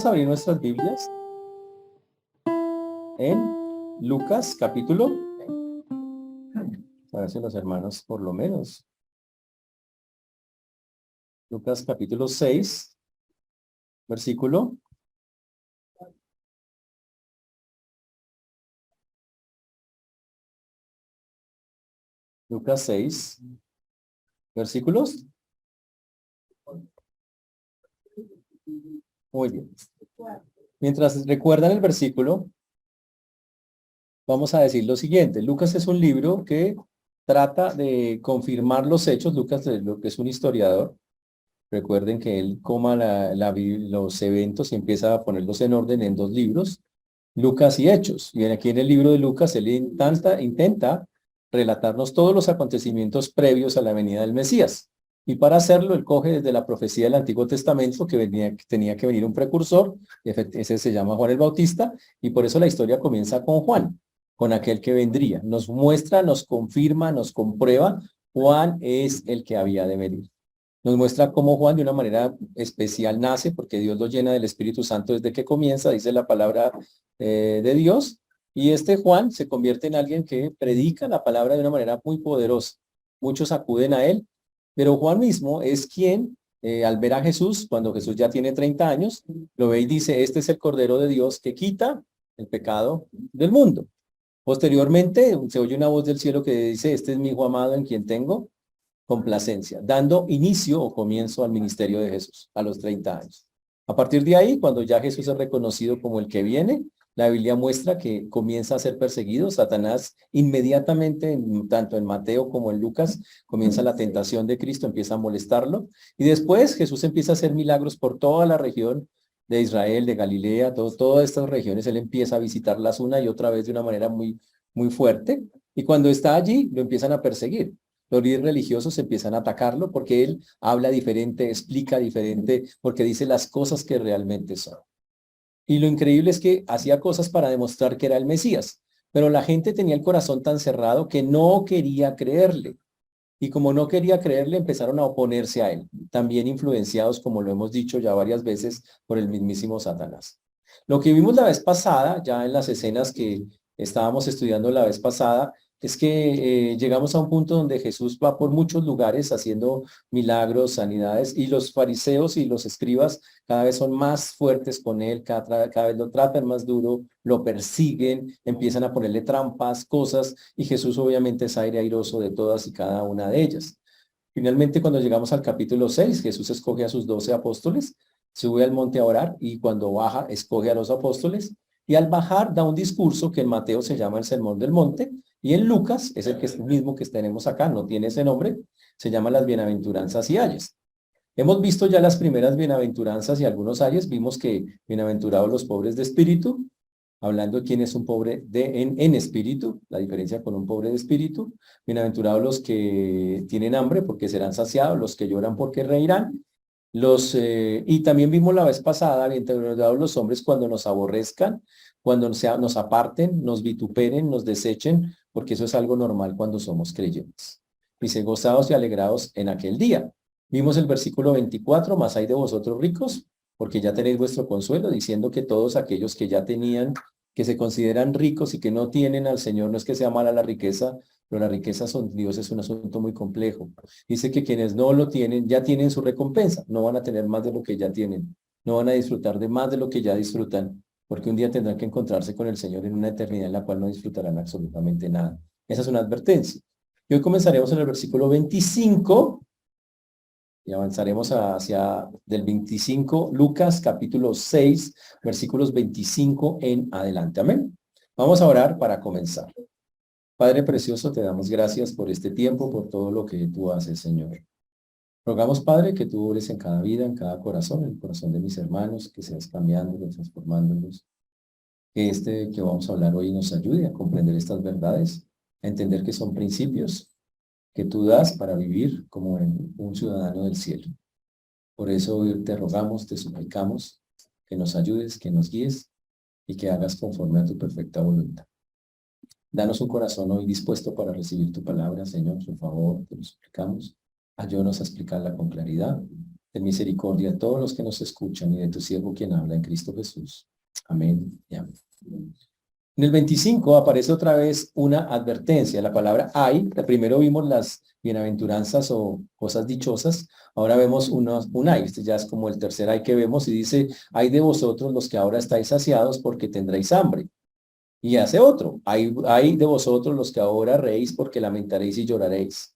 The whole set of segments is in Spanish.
Vamos a abrir nuestras Biblias en Lucas capítulo, a ver si los hermanos por lo menos, Lucas capítulo 6, versículo Lucas 6, versículos. Muy bien. Mientras recuerdan el versículo, vamos a decir lo siguiente. Lucas es un libro que trata de confirmar los hechos. Lucas es un historiador. Recuerden que él coma los eventos y empieza a ponerlos en orden en dos libros, Lucas y Hechos. Y aquí en el libro de Lucas él intenta relatarnos todos los acontecimientos previos a la venida del Mesías. Y para hacerlo, él coge desde la profecía del Antiguo Testamento que tenía que venir un precursor, ese se llama Juan el Bautista, y por eso la historia comienza con Juan, con aquel que vendría. Nos muestra, nos confirma, nos comprueba, Juan es el que había de venir. Nos muestra cómo Juan de una manera especial nace, porque Dios lo llena del Espíritu Santo desde que comienza, dice la palabra de Dios, y este Juan se convierte en alguien que predica la palabra de una manera muy poderosa. Muchos acuden a él, pero Juan mismo es quien, al ver a Jesús, cuando Jesús ya tiene 30 años, lo ve y dice, este es el Cordero de Dios que quita el pecado del mundo. Posteriormente, se oye una voz del cielo que dice, este es mi hijo amado en quien tengo complacencia, dando inicio o comienzo al ministerio de Jesús a los 30 años. A partir de ahí, cuando ya Jesús es reconocido como el que viene, la Biblia muestra que comienza a ser perseguido. Satanás inmediatamente, tanto en Mateo como en Lucas, comienza la tentación de Cristo, empieza a molestarlo. Y después Jesús empieza a hacer milagros por toda la región de Israel, de Galilea, todas estas regiones. Él empieza a visitarlas una y otra vez de una manera muy fuerte. Y cuando está allí, lo empiezan a perseguir. Los líderes religiosos empiezan a atacarlo porque él habla diferente, explica diferente, porque dice las cosas que realmente son. Y lo increíble es que hacía cosas para demostrar que era el Mesías, pero la gente tenía el corazón tan cerrado que no quería creerle. Y como no quería creerle, empezaron a oponerse a él, también influenciados, como lo hemos dicho ya varias veces, por el mismísimo Satanás. Lo que vimos la vez pasada, ya en las escenas que estábamos estudiando la vez pasada, es que llegamos a un punto donde Jesús va por muchos lugares haciendo milagros, sanidades, y los fariseos y los escribas cada vez son más fuertes con él, cada vez lo tratan más duro, lo persiguen, empiezan a ponerle trampas, cosas, y Jesús obviamente es aire airoso de todas y cada una de ellas. Finalmente, cuando llegamos al capítulo 6, Jesús escoge a sus 12 apóstoles, sube al monte a orar y cuando baja, escoge a los apóstoles y al bajar da un discurso que en Mateo se llama el Sermón del Monte y en Lucas, es el mismo que tenemos acá, no tiene ese nombre, se llama las bienaventuranzas y ayes. Hemos visto ya las primeras bienaventuranzas y algunos ayes, vimos que bienaventurados los pobres de espíritu, hablando de quién es un pobre en espíritu, la diferencia con un pobre de espíritu. Bienaventurados los que tienen hambre porque serán saciados, los que lloran porque reirán. Y también vimos la vez pasada, bienaventurados los hombres cuando nos aborrezcan, cuando nos aparten, nos vituperen, nos desechen, porque eso es algo normal cuando somos creyentes. Dice, gozados y alegrados en aquel día. Vimos el versículo 24, más hay de vosotros ricos, porque ya tenéis vuestro consuelo, diciendo que todos aquellos que ya tenían, que se consideran ricos y que no tienen al Señor, no es que sea mala la riqueza, pero la riqueza son Dios es un asunto muy complejo. Dice que quienes no lo tienen, ya tienen su recompensa, no van a tener más de lo que ya tienen, no van a disfrutar de más de lo que ya disfrutan, porque un día tendrán que encontrarse con el Señor en una eternidad en la cual no disfrutarán absolutamente nada. Esa es una advertencia. Y hoy comenzaremos en el versículo 25, y avanzaremos hacia del 25, Lucas capítulo 6, versículos 25 en adelante. Amén. Vamos a orar para comenzar. Padre precioso, te damos gracias por este tiempo, por todo lo que tú haces, Señor. Rogamos, Padre, que tú obres en cada vida, en cada corazón, en el corazón de mis hermanos, que seas cambiándolos, transformándolos. Que vamos a hablar hoy nos ayude a comprender estas verdades, a entender que son principios que tú das para vivir como un ciudadano del cielo. Por eso hoy te rogamos, te suplicamos que nos ayudes, que nos guíes y que hagas conforme a tu perfecta voluntad. Danos un corazón hoy dispuesto para recibir tu palabra, Señor, por favor, te lo suplicamos. Ayúdanos a explicarla con claridad Ten misericordia de todos los que nos escuchan y de tu siervo quien habla en Cristo Jesús. Amén y amén. En el 25 aparece otra vez una advertencia. La palabra hay, primero vimos las bienaventuranzas o cosas dichosas, ahora vemos un hay. Este ya es como el tercer hay que vemos y dice, hay de vosotros los que ahora estáis saciados porque tendréis hambre. Y hace otro, hay de vosotros los que ahora reís porque lamentaréis y lloraréis.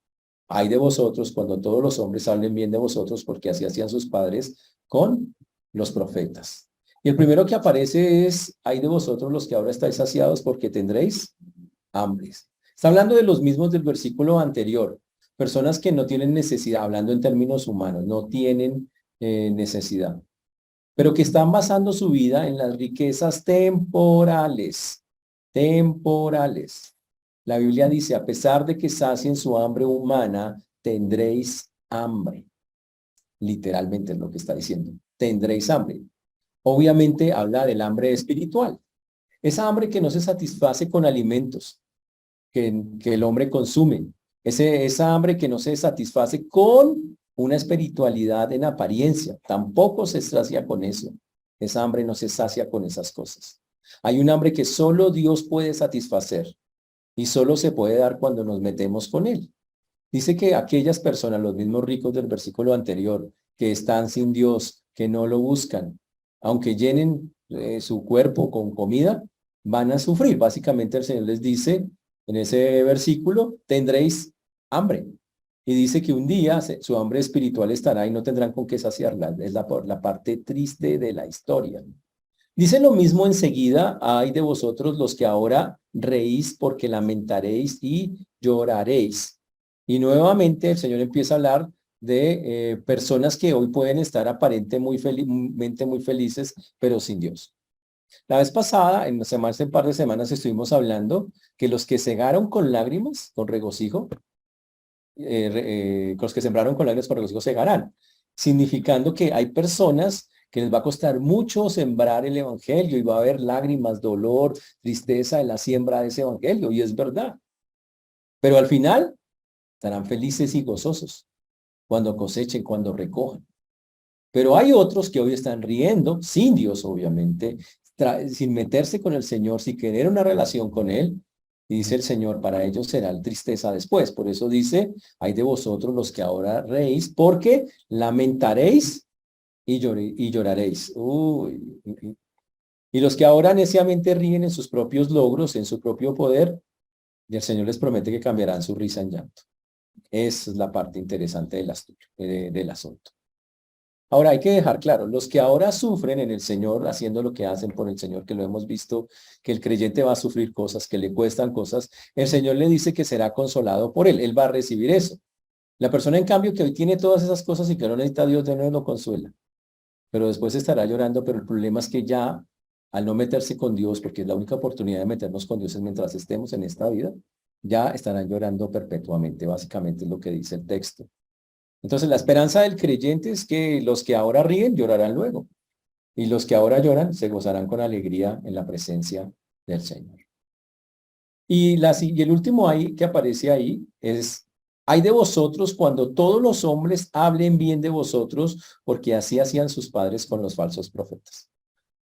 Hay de vosotros cuando todos los hombres hablen bien de vosotros porque así hacían sus padres con los profetas. Y el primero que aparece es, hay de vosotros los que ahora estáis saciados porque tendréis hambres. Está hablando de los mismos del versículo anterior. Personas que no tienen necesidad, hablando en términos humanos, no tienen necesidad, pero que están basando su vida en las riquezas temporales. Temporales. La Biblia dice, a pesar de que sacien su hambre humana, tendréis hambre. Literalmente es lo que está diciendo. Tendréis hambre. Obviamente habla del hambre espiritual. Esa hambre que no se satisface con alimentos que el hombre consume. Esa hambre que no se satisface con una espiritualidad en apariencia. Tampoco se sacia con eso. Esa hambre no se sacia con esas cosas. Hay un hambre que solo Dios puede satisfacer y solo se puede dar cuando nos metemos con Él. Dice que aquellas personas, los mismos ricos del versículo anterior, que están sin Dios, que no lo buscan, aunque llenen su cuerpo con comida, van a sufrir. Básicamente el Señor les dice en ese versículo, tendréis hambre. Y dice que un día su hambre espiritual estará y no tendrán con qué saciarla. Es la parte triste de la historia. Dice lo mismo enseguida, hay de vosotros los que ahora reís porque lamentaréis y lloraréis. Y nuevamente el Señor empieza a hablar de personas que hoy pueden estar aparentemente muy felices, pero sin Dios. La vez pasada, hace un par de semanas, estuvimos hablando que los que cegaron con lágrimas, con regocijo, los que sembraron con lágrimas con regocijo segarán, significando que hay personas que les va a costar mucho sembrar el evangelio y va a haber lágrimas, dolor, tristeza en la siembra de ese evangelio, y es verdad. Pero al final estarán felices y gozosos cuando cosechen, cuando recojan. Pero hay otros que hoy están riendo, sin Dios obviamente, sin meterse con el Señor, sin querer una relación con Él. Y dice el Señor, para ellos será tristeza después. Por eso dice, hay de vosotros los que ahora reís, porque lamentaréis y lloraréis. Uy. Y los que ahora neciamente ríen en sus propios logros, en su propio poder, y el Señor les promete que cambiarán su risa en llanto. Esa es la parte interesante del asunto. Ahora hay que dejar claro, los que ahora sufren en el Señor, haciendo lo que hacen por el Señor, que lo hemos visto, que el creyente va a sufrir cosas, que le cuestan cosas, el Señor le dice que será consolado por él va a recibir eso. La persona, en cambio, que hoy tiene todas esas cosas y que no necesita a Dios, de nuevo lo consuela. Pero después estará llorando, pero el problema es que ya, al no meterse con Dios, porque es la única oportunidad de meternos con Dios es mientras estemos en esta vida, ya estarán llorando perpetuamente, básicamente es lo que dice el texto. Entonces, la esperanza del creyente es que los que ahora ríen llorarán luego, y los que ahora lloran se gozarán con alegría en la presencia del Señor. Y el último ahí que aparece ahí es, hay de vosotros cuando todos los hombres hablen bien de vosotros, porque así hacían sus padres con los falsos profetas.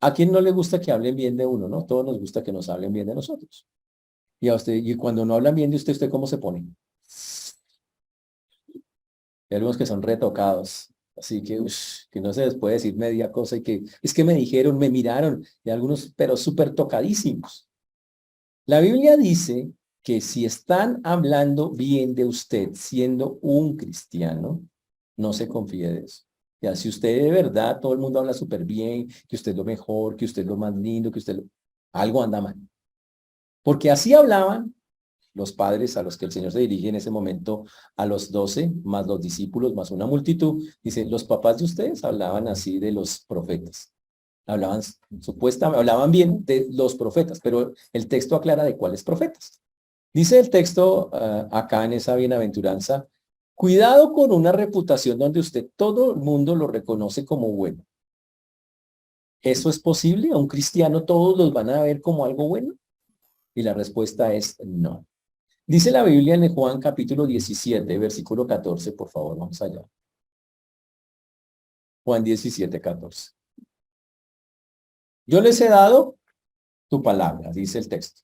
¿A quién no le gusta que hablen bien de uno, no? Todos nos gusta que nos hablen bien de nosotros. Y a usted, y cuando no hablan bien de usted, ¿usted cómo se pone? Hay algunos que son retocados, así que no se les puede decir media cosa y que es que me dijeron, me miraron, y algunos, pero súper tocadísimos. La Biblia dice que si están hablando bien de usted siendo un cristiano, no se confíe de eso. Ya, si usted de verdad, todo el mundo habla súper bien, que usted es lo mejor, que usted es lo más lindo, algo anda mal. Porque así hablaban los padres a los que el Señor se dirige en ese momento, a los 12, más los discípulos, más una multitud. Dice, los papás de ustedes hablaban así de los profetas. Hablaban bien de los profetas, pero el texto aclara de cuáles profetas. Dice el texto acá en esa bienaventuranza, cuidado con una reputación donde todo el mundo lo reconoce como bueno. ¿Eso es posible? ¿A un cristiano todos los van a ver como algo bueno? Y la respuesta es no. Dice la Biblia en Juan capítulo 17, versículo 14, por favor, vamos allá. Juan 17:14. Yo les he dado tu palabra, dice el texto.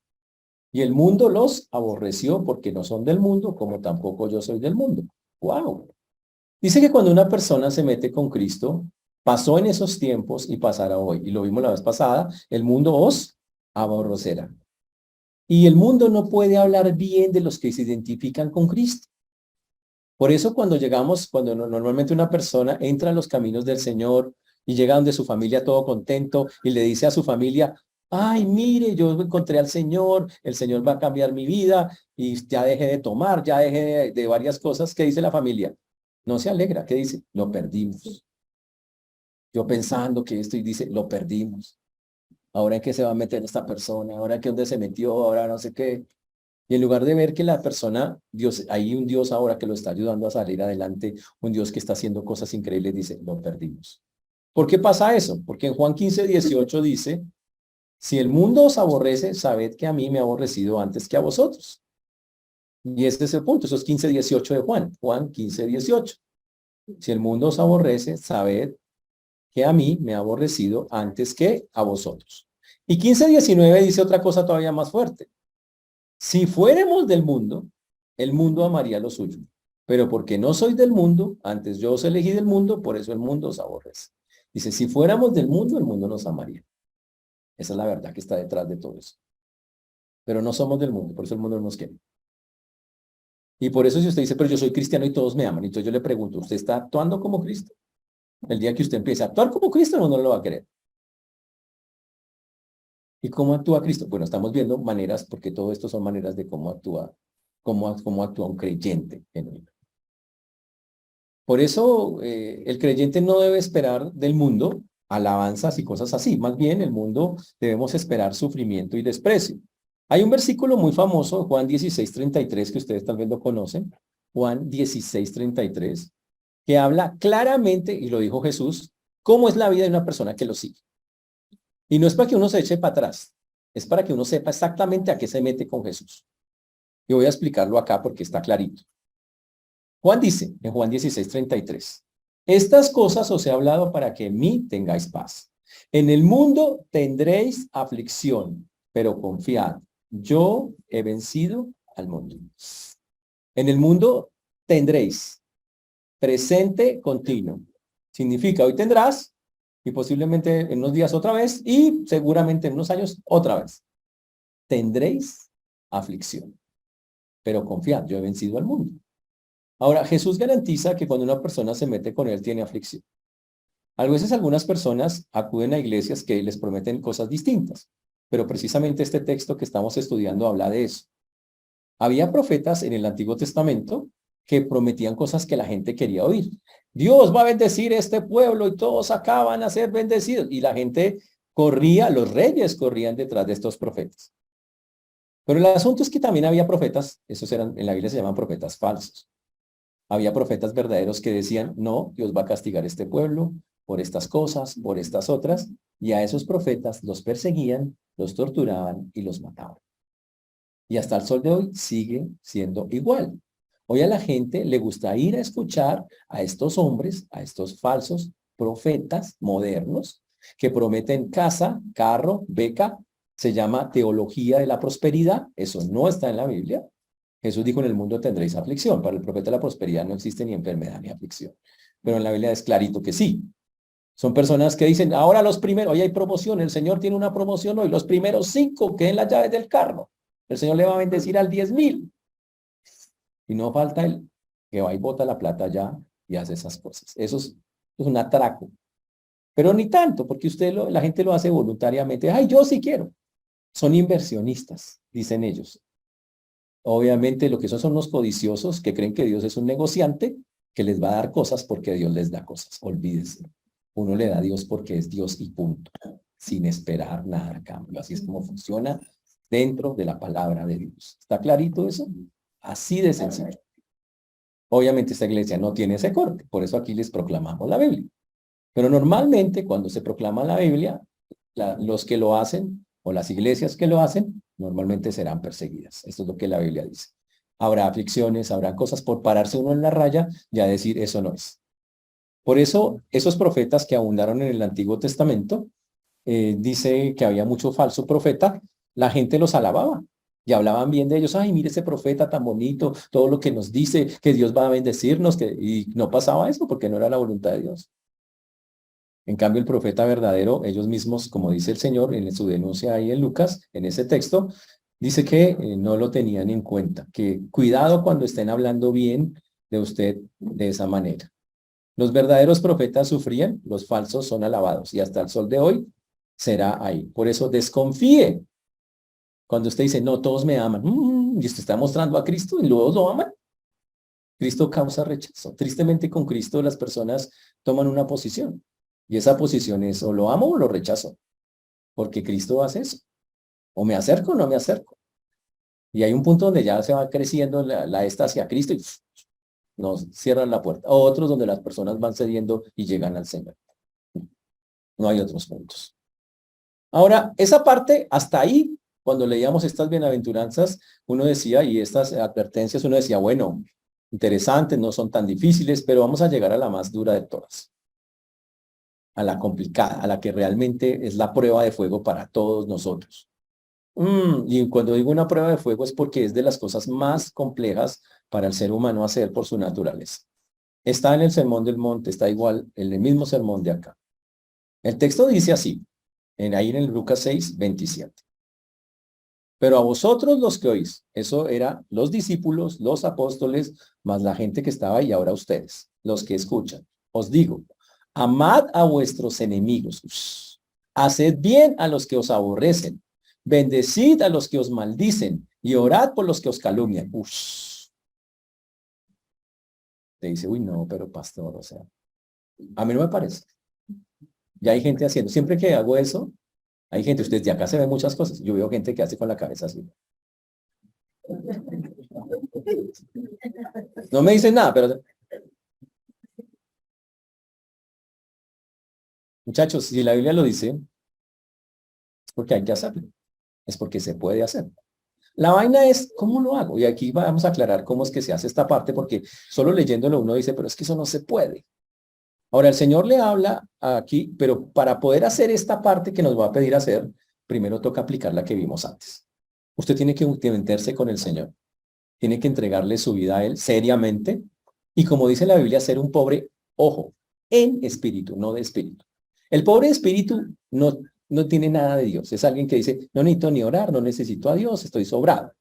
Y el mundo los aborreció porque no son del mundo, como tampoco yo soy del mundo. ¡Wow! Dice que cuando una persona se mete con Cristo, pasó en esos tiempos y pasará hoy. Y lo vimos la vez pasada, el mundo os aborrecerá. Y el mundo no puede hablar bien de los que se identifican con Cristo. Por eso cuando normalmente una persona entra en los caminos del Señor y llega donde su familia todo contento y le dice a su familia, ay, mire, yo encontré al Señor, el Señor va a cambiar mi vida y ya dejé de tomar, ya dejé de varias cosas. ¿Qué dice la familia? No se alegra. ¿Qué dice? Lo perdimos. Yo pensando que esto y dice, lo perdimos. Ahora en qué se va a meter esta persona, ahora en qué dónde se metió, ahora no sé qué. Y en lugar de ver que la persona, Dios, hay un Dios ahora que lo está ayudando a salir adelante, un Dios que está haciendo cosas increíbles, dice, lo perdimos. ¿Por qué pasa eso? Porque en Juan 15:18 dice, si el mundo os aborrece, sabed que a mí me ha aborrecido antes que a vosotros. Y este es el punto, eso es 15:18 de Juan 15:18. Si el mundo os aborrece, sabed que a mí me ha aborrecido antes que a vosotros. Y 15:19 dice otra cosa todavía más fuerte. Si fuéramos del mundo, el mundo amaría lo suyo. Pero porque no soy del mundo, antes yo os elegí del mundo, por eso el mundo os aborrece. Dice, si fuéramos del mundo, el mundo nos amaría. Esa es la verdad que está detrás de todo eso. Pero no somos del mundo, por eso el mundo no nos quiere. Y por eso si usted dice, pero yo soy cristiano y todos me aman, entonces yo le pregunto, ¿usted está actuando como Cristo? El día que usted empiece a actuar como Cristo, no lo va a querer. ¿Y cómo actúa Cristo? Bueno, estamos viendo maneras, porque todo esto son maneras de cómo actúa un creyente genuino. Por eso el creyente no debe esperar del mundo alabanzas y cosas así. Más bien, el mundo debemos esperar sufrimiento y desprecio. Hay un versículo muy famoso, Juan 16:33, que ustedes tal vez lo conocen. Juan 16:33, que habla claramente, y lo dijo Jesús, cómo es la vida de una persona que lo sigue. Y no es para que uno se eche para atrás, es para que uno sepa exactamente a qué se mete con Jesús. Y voy a explicarlo acá porque está clarito. Juan dice, en Juan 16:33, estas cosas os he hablado para que en mí tengáis paz. En el mundo tendréis aflicción, pero confiad, yo he vencido al mundo. En el mundo tendréis, presente continuo. Significa, hoy tendrás, y posiblemente en unos días otra vez, y seguramente en unos años otra vez. Tendréis aflicción, pero confiad, yo he vencido al mundo. Ahora, Jesús garantiza que cuando una persona se mete con él, tiene aflicción. A veces algunas personas acuden a iglesias que les prometen cosas distintas, pero precisamente este texto que estamos estudiando habla de eso. Había profetas en el Antiguo Testamento que prometían cosas que la gente quería oír. Dios va a bendecir este pueblo y todos acá van a ser bendecidos. Y la gente corría, los reyes corrían detrás de estos profetas. Pero el asunto es que también había profetas, esos eran, en la Biblia se llaman profetas falsos. Había profetas verdaderos que decían, no, Dios va a castigar a este pueblo por estas cosas, por estas otras, y a esos profetas los perseguían, los torturaban y los mataban. Y hasta el sol de hoy sigue siendo igual. Hoy a la gente le gusta ir a escuchar a estos hombres, a estos falsos profetas modernos, que prometen casa, carro, beca, se llama teología de la prosperidad, eso no está en la Biblia. Jesús dijo, en el mundo tendréis aflicción. Para el profeta de la prosperidad no existe ni enfermedad ni aflicción. Pero en la Biblia es clarito que sí. Son personas que dicen, ahora los primeros, hoy hay promoción, el Señor tiene una promoción hoy, los primeros 5 que den las llaves del carro. El Señor le va a bendecir al 10,000. Y no falta el que va y bota la plata ya y hace esas cosas. Eso es un atraco. Pero ni tanto, porque la gente lo hace voluntariamente. Ay, yo sí quiero. Son inversionistas, dicen ellos. Obviamente lo que son los codiciosos que creen que Dios es un negociante que les va a dar cosas porque Dios les da cosas. Olvídense. Uno le da a Dios porque es Dios y punto. Sin esperar nada a cambio. Así es como funciona dentro de la palabra de Dios. ¿Está clarito eso? Así de sencillo. Obviamente esta iglesia no tiene ese corte. Por eso aquí les proclamamos la Biblia. Pero normalmente cuando se proclama la Biblia, los que lo hacen o las iglesias que lo hacen, normalmente serán perseguidas. Esto es lo que la Biblia dice. Habrá aflicciones, habrá cosas por pararse uno en la raya y a decir eso no es. Por eso, esos profetas que abundaron en el Antiguo Testamento, dice que había mucho falso profeta, la gente los alababa y hablaban bien de ellos. Ay, mire ese profeta tan bonito, todo lo que nos dice, que Dios va a bendecirnos, y no pasaba eso porque no era la voluntad de Dios. En cambio, el profeta verdadero, ellos mismos, como dice el Señor en su denuncia ahí en Lucas, en ese texto, dice que no lo tenían en cuenta, que cuidado cuando estén hablando bien de usted de esa manera. Los verdaderos profetas sufrían, los falsos son alabados, y hasta el sol de hoy será ahí. Por eso desconfíe. Cuando usted dice, no, todos me aman, y usted está mostrando a Cristo y luego lo aman, Cristo causa rechazo. Tristemente con Cristo las personas toman una posición, y esa posición es o lo amo o lo rechazo, porque Cristo hace eso. O me acerco o no me acerco. Y hay un punto donde ya se va creciendo la esta hacia Cristo y nos cierran la puerta. O otros donde las personas van cediendo y llegan al Señor. No hay otros puntos. Ahora, esa parte, hasta ahí, cuando leíamos estas bienaventuranzas, uno decía, y estas advertencias, uno decía, bueno, interesantes, no son tan difíciles, pero vamos a llegar a la más dura de todas, a la complicada, a la que realmente es la prueba de fuego para todos nosotros. Y cuando digo una prueba de fuego es porque es de las cosas más complejas para el ser humano hacer por su naturaleza. Está en el Sermón del Monte, está igual en el mismo sermón de acá. El texto dice así, ahí en el Lucas 6, 27. Pero a vosotros los que oís, eso era los discípulos, los apóstoles, más la gente que estaba ahí, ahora ustedes, los que escuchan. Os digo, amad a vuestros enemigos, haced bien a los que os aborrecen, bendecid a los que os maldicen y orad por los que os calumnian. Te dice, uy, no, pero pastor, o sea, a mí no me parece. Ya hay gente haciendo, siempre que hago eso, hay gente, ustedes de acá se ven muchas cosas, yo veo gente que hace con la cabeza así. No me dicen nada, pero muchachos, si la Biblia lo dice, es porque hay que hacerlo, es porque se puede hacer. La vaina es, ¿cómo lo hago? Y aquí vamos a aclarar cómo es que se hace esta parte, porque solo leyéndolo uno dice, pero es que eso no se puede. Ahora, el Señor le habla aquí, pero para poder hacer esta parte que nos va a pedir hacer, primero toca aplicar la que vimos antes. Usted tiene que meterse con el Señor, tiene que entregarle su vida a Él seriamente, y como dice la Biblia, ser un pobre, ojo, en espíritu, no de espíritu. El pobre de espíritu no tiene nada de Dios. Es alguien que dice, no necesito ni orar, no necesito a Dios, estoy sobrado.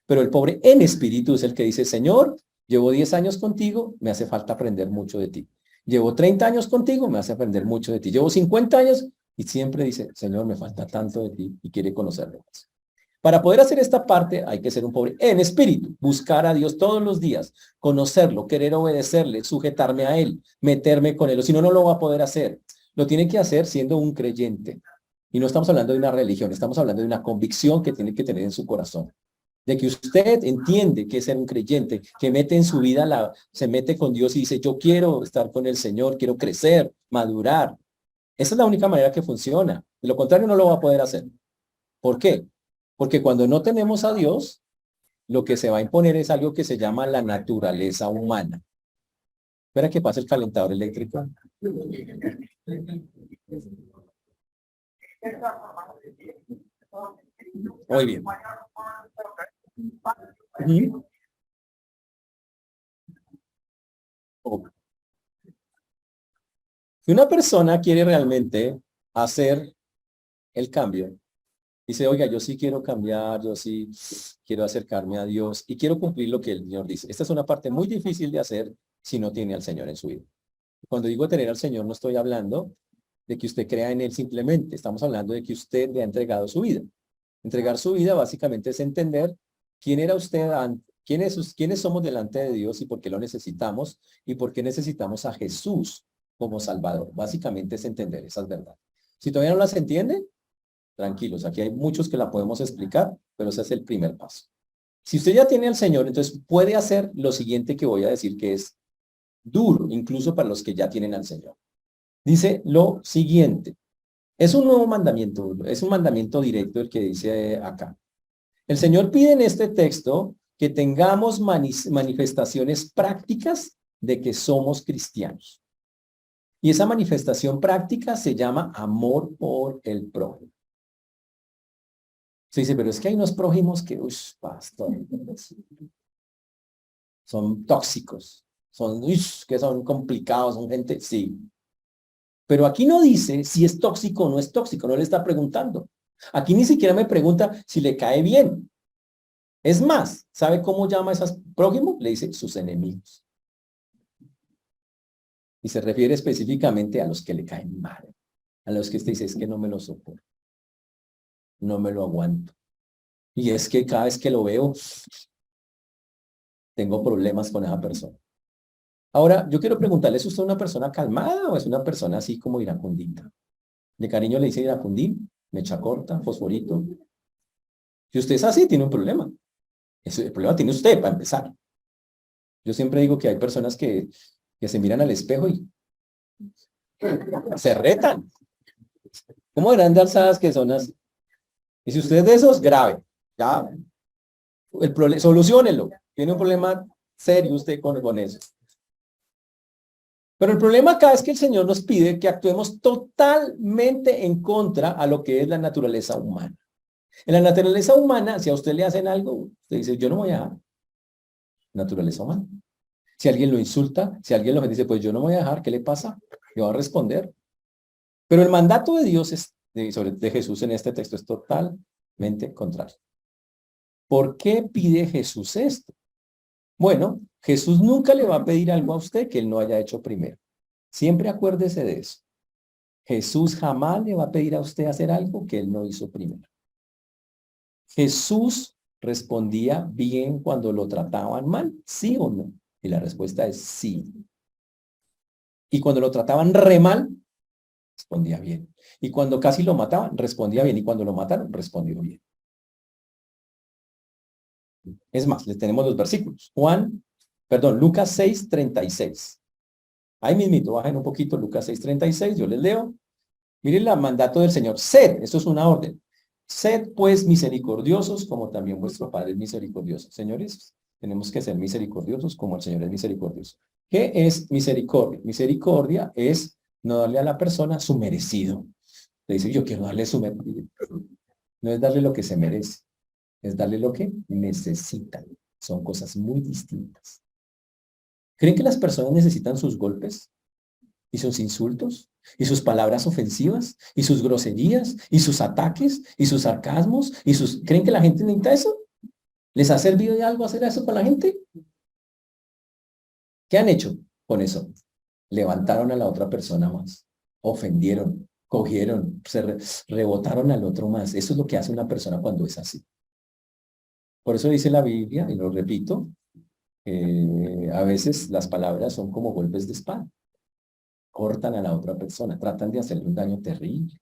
Pero el pobre en espíritu es el que dice, Señor, llevo 10 años contigo, me hace falta aprender mucho de ti. Llevo 30 años contigo, me hace aprender mucho de ti. Llevo 50 años y siempre dice, Señor, me falta tanto de ti y quiere conocerlo más. Para poder hacer esta parte hay que ser un pobre en espíritu, buscar a Dios todos los días, conocerlo, querer obedecerle, sujetarme a Él, meterme con Él, o si no, no lo va a poder hacer. Lo tiene que hacer siendo un creyente. Y no estamos hablando de una religión, estamos hablando de una convicción que tiene que tener en su corazón. De que usted entiende que es ser un creyente, que mete en su vida, se mete con Dios y dice, yo quiero estar con el Señor, quiero crecer, madurar. Esa es la única manera que funciona. De lo contrario, no lo va a poder hacer. ¿Por qué? Porque cuando no tenemos a Dios, lo que se va a imponer es algo que se llama la naturaleza humana. Espera que pase el calentador eléctrico. Muy bien. Si una persona quiere realmente hacer el cambio, dice, oiga, yo sí quiero cambiar, yo sí quiero acercarme a Dios y quiero cumplir lo que el Señor dice. Esta es una parte muy difícil de hacer si no tiene al Señor en su vida. Cuando digo tener al Señor, no estoy hablando de que usted crea en Él simplemente. Estamos hablando de que usted le ha entregado su vida. Entregar su vida básicamente es entender quién era usted antes, quiénes somos delante de Dios y por qué lo necesitamos y por qué necesitamos a Jesús como Salvador. Básicamente es entender esas verdades. Si todavía no las entiende, tranquilos, aquí hay muchos que la podemos explicar, pero ese es el primer paso. Si usted ya tiene al Señor, entonces puede hacer lo siguiente que voy a decir, que es duro, incluso para los que ya tienen al Señor. Dice lo siguiente. Es un nuevo mandamiento, es un mandamiento directo el que dice acá. El Señor pide en este texto que tengamos manifestaciones prácticas de que somos cristianos. Y esa manifestación práctica se llama amor por el prójimo. Se dice, pero es que hay unos prójimos que, pastor, son tóxicos, que son complicados, son gente, sí. Pero aquí no dice si es tóxico o no es tóxico, no le está preguntando. Aquí ni siquiera me pregunta si le cae bien. Es más, ¿sabe cómo llama a esos prójimos? Le dice sus enemigos. Y se refiere específicamente a los que le caen mal, a los que usted dice, es que no me lo soporto, no me lo aguanto. Y es que cada vez que lo veo, tengo problemas con esa persona. Ahora, yo quiero preguntarle, ¿es usted una persona calmada o es una persona así como iracundita? De cariño le dice iracundín, mecha corta, fosforito. Si usted es así, tiene un problema. El problema tiene usted, para empezar. Yo siempre digo que hay personas que se miran al espejo y se retan. ¿Cómo eran de alzadas que son así? Y si usted es de esos, grave. Ya, el problema, soluciónelo. Tiene un problema serio usted con eso. Pero el problema acá es que el Señor nos pide que actuemos totalmente en contra a lo que es la naturaleza humana. En la naturaleza humana, si a usted le hacen algo, usted dice, yo no voy a dejar. Naturaleza humana. Si alguien lo insulta, si alguien lo dice, pues yo no voy a dejar, ¿qué le pasa? Yo voy a responder. Pero el mandato de Dios de Jesús en este texto es totalmente contrario. ¿Por qué pide Jesús esto? Bueno, Jesús nunca le va a pedir algo a usted que él no haya hecho primero. Siempre acuérdese de eso. Jesús jamás le va a pedir a usted hacer algo que él no hizo primero. Jesús respondía bien cuando lo trataban mal, ¿sí o no? Y la respuesta es sí. Y cuando lo trataban re mal, respondía bien. Y cuando casi lo mataban, respondía bien. Y cuando lo mataron, respondió bien. Es más, les tenemos los versículos. Lucas 6:36. Ahí mismito, bajen un poquito, Lucas 6:36, yo les leo. Miren el mandato del Señor. Sed, esto es una orden. Sed pues misericordiosos como también vuestro Padre es misericordioso. Señores, tenemos que ser misericordiosos como el Señor es misericordioso. ¿Qué es misericordia? Misericordia es no darle a la persona su merecido. Le dice, yo quiero darle su merecido. No es darle lo que se merece, es darle lo que necesitan. Son cosas muy distintas. ¿Creen que las personas necesitan sus golpes? ¿Y sus insultos? ¿Y sus palabras ofensivas? ¿Y sus groserías? ¿Y sus ataques? ¿Y sus sarcasmos? ¿Creen que la gente necesita eso? ¿Les ha servido de algo hacer eso con la gente? ¿Qué han hecho con eso? Levantaron a la otra persona más. Ofendieron, cogieron, rebotaron al otro más. Eso es lo que hace una persona cuando es así. Por eso dice la Biblia, y lo repito, a veces las palabras son como golpes de espada. Cortan a la otra persona, tratan de hacerle un daño terrible.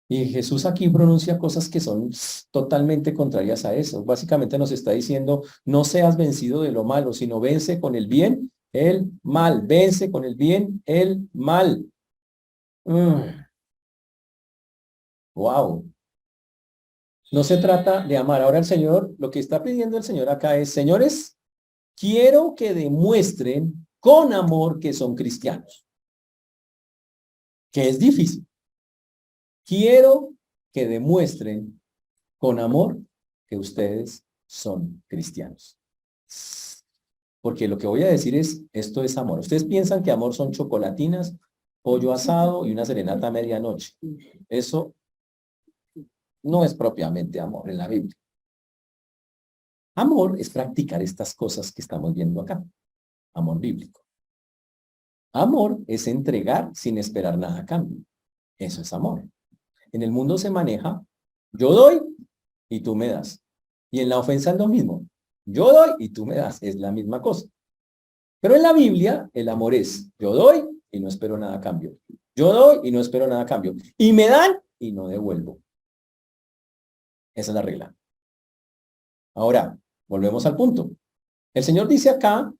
Y Jesús aquí pronuncia cosas que son totalmente contrarias a eso. Básicamente nos está diciendo, no seas vencido de lo malo, sino vence con el bien el mal. Vence con el bien el mal. Wow. No se trata de amar. Ahora el Señor, lo que está pidiendo el Señor acá es, señores, quiero que demuestren con amor que son cristianos. Que es difícil. Quiero que demuestren con amor que ustedes son cristianos. Porque lo que voy a decir es, esto es amor. Ustedes piensan que amor son chocolatinas, pollo asado y una serenata a medianoche. Eso no es propiamente amor en la Biblia. Amor es practicar estas cosas que estamos viendo acá. Amor bíblico. Amor es entregar sin esperar nada a cambio. Eso es amor. En el mundo se maneja, yo doy y tú me das. Y en la ofensa es lo mismo. Yo doy y tú me das. Es la misma cosa. Pero en la Biblia, el amor es, yo doy y no espero nada a cambio. Yo doy y no espero nada a cambio. Y me dan y no devuelvo. Esa es la regla. Ahora, volvemos al punto. El Señor dice acá,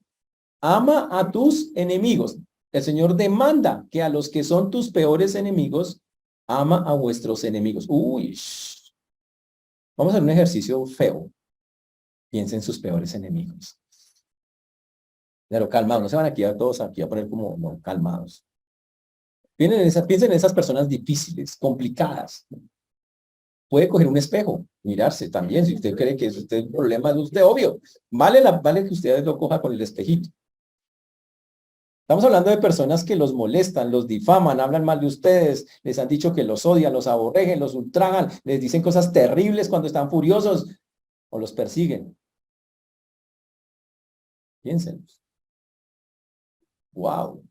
ama a tus enemigos. El Señor demanda que a los que son tus peores enemigos, ama a vuestros enemigos. Uy, vamos a hacer un ejercicio feo. Piensa en sus peores enemigos. Pero calmados, no se van aquí a todos aquí a poner como no, calmados. Piensen en esas personas difíciles, complicadas. Puede coger un espejo, mirarse también, si usted cree que es usted el problema de usted, obvio. Vale que usted lo coja con el espejito. Estamos hablando de personas que los molestan, los difaman, hablan mal de ustedes, les han dicho que los odian, los aborregen, los ultrajan, les dicen cosas terribles cuando están furiosos o los persiguen. Piensen. Wow.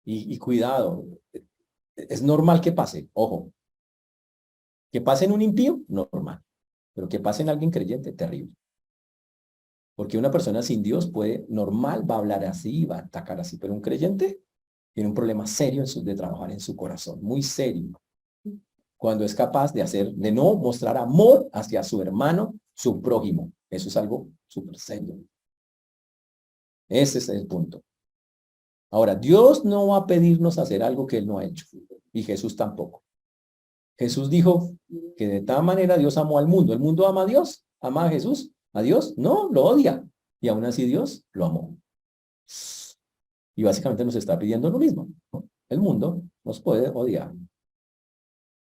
Y cuidado, es normal que pase, ojo. Que pase en un impío, normal. Pero que pase en alguien creyente, terrible. Porque una persona sin Dios puede, normal, va a hablar así, va a atacar así, pero un creyente tiene un problema serio de trabajar en su corazón, muy serio. Cuando es capaz de hacer, de no mostrar amor hacia su hermano, su prójimo. Eso es algo súper serio. Ese es el punto. Ahora, Dios no va a pedirnos hacer algo que Él no ha hecho. Y Jesús tampoco. Jesús dijo que de tal manera Dios amó al mundo. ¿El mundo ama a Dios? ¿Ama a Jesús? ¿A Dios? No, lo odia. Y aún así Dios lo amó. Y básicamente nos está pidiendo lo mismo, ¿no? El mundo nos puede odiar.